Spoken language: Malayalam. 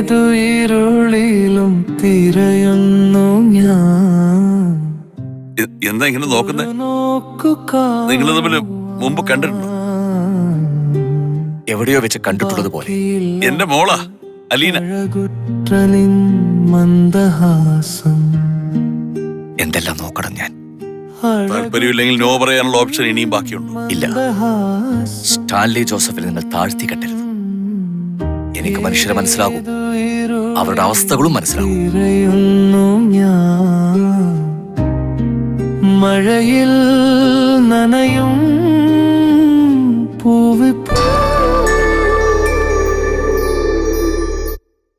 ഏതുയിരുളിലും തിരയുന്നു ഞാൻ. എന്താ ഇങ്ങനെ നോക്കുന്നേ? നിങ്ങൾ തമ്മിൽ മുമ്പ് കണ്ടിട്ടുണ്ടോ? എവിടെയോ വെച്ച് കണ്ടിട്ടുള്ളത് പോലെ. എന്റെ മോളാ അലീന. മന്ദഹാസം എന്തെല്ലാം നോക്കണം ഞാൻ. താല്പര്യമില്ലെങ്കിൽ നോ പറയാനുള്ള ഓപ്ഷൻ ഇനിയും ബാക്കിയുണ്ട്. ഇല്ല, സ്റ്റാൻലി ജോസഫിനെ നിങ്ങൾ താഴ്ത്തി കെട്ടരുത്. എനിക്ക് മനുഷ്യരെ മനസ്സിലാകും, അവരുടെ അവസ്ഥകളും മനസ്സിലാകും. മഴയിൽ നനയും പൂവി